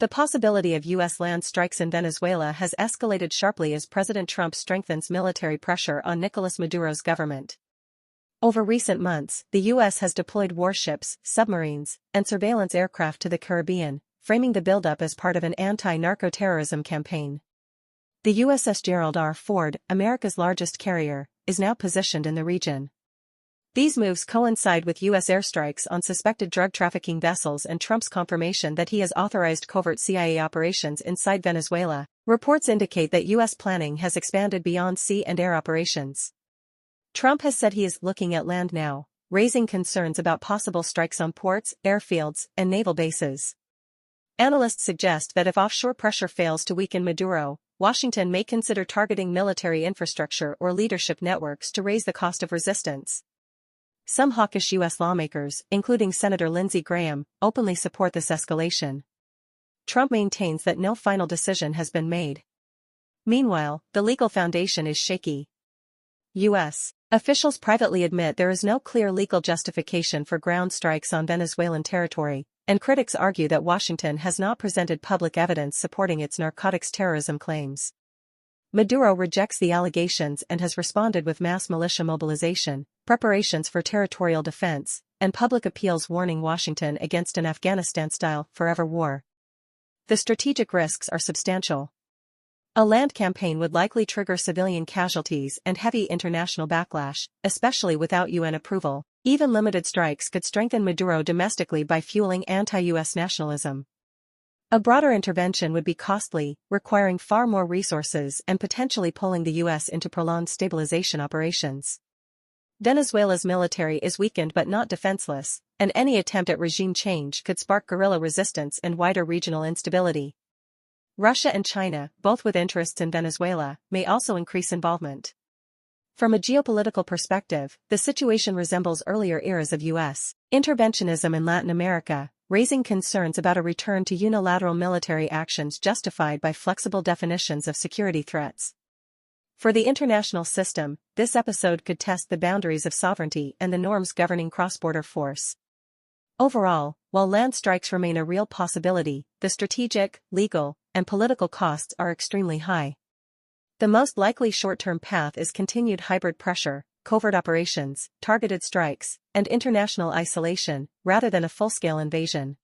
The possibility of U.S. land strikes in Venezuela has escalated sharply as President Trump strengthens military pressure on Nicolas Maduro's government. Over recent months, the U.S. has deployed warships, submarines, and surveillance aircraft to the Caribbean, framing the buildup as part of an anti-narco-terrorism campaign. The USS Gerald R. Ford, America's largest carrier, is now positioned in the region. These moves coincide with U.S. airstrikes on suspected drug trafficking vessels and Trump's confirmation that he has authorized covert CIA operations inside Venezuela. Reports indicate that U.S. planning has expanded beyond sea and air operations. Trump has said he is looking at land now, raising concerns about possible strikes on ports, airfields, and naval bases. Analysts suggest that if offshore pressure fails to weaken Maduro, Washington may consider targeting military infrastructure or leadership networks to raise the cost of resistance. Some hawkish U.S. lawmakers, including Senator Lindsey Graham, openly support this escalation. Trump maintains that no final decision has been made. Meanwhile, the legal foundation is shaky. U.S. officials privately admit there is no clear legal justification for ground strikes on Venezuelan territory, and critics argue that Washington has not presented public evidence supporting its narcotics terrorism claims. Maduro rejects the allegations and has responded with mass militia mobilization, preparations for territorial defense, and public appeals warning Washington against an Afghanistan-style forever war. The strategic risks are substantial. A land campaign would likely trigger civilian casualties and heavy international backlash, especially without UN approval. Even limited strikes could strengthen Maduro domestically by fueling anti-US nationalism. A broader intervention would be costly, requiring far more resources and potentially pulling the U.S. into prolonged stabilization operations. Venezuela's military is weakened but not defenseless, and any attempt at regime change could spark guerrilla resistance and wider regional instability. Russia and China, both with interests in Venezuela, may also increase involvement. From a geopolitical perspective, the situation resembles earlier eras of U.S. interventionism in Latin America, raising concerns about a return to unilateral military actions justified by flexible definitions of security threats. For the international system, this episode could test the boundaries of sovereignty and the norms governing cross-border force. Overall, while land strikes remain a real possibility, the strategic, legal, and political costs are extremely high. The most likely short-term path is continued hybrid pressure, covert operations, targeted strikes, and international isolation, rather than a full-scale invasion.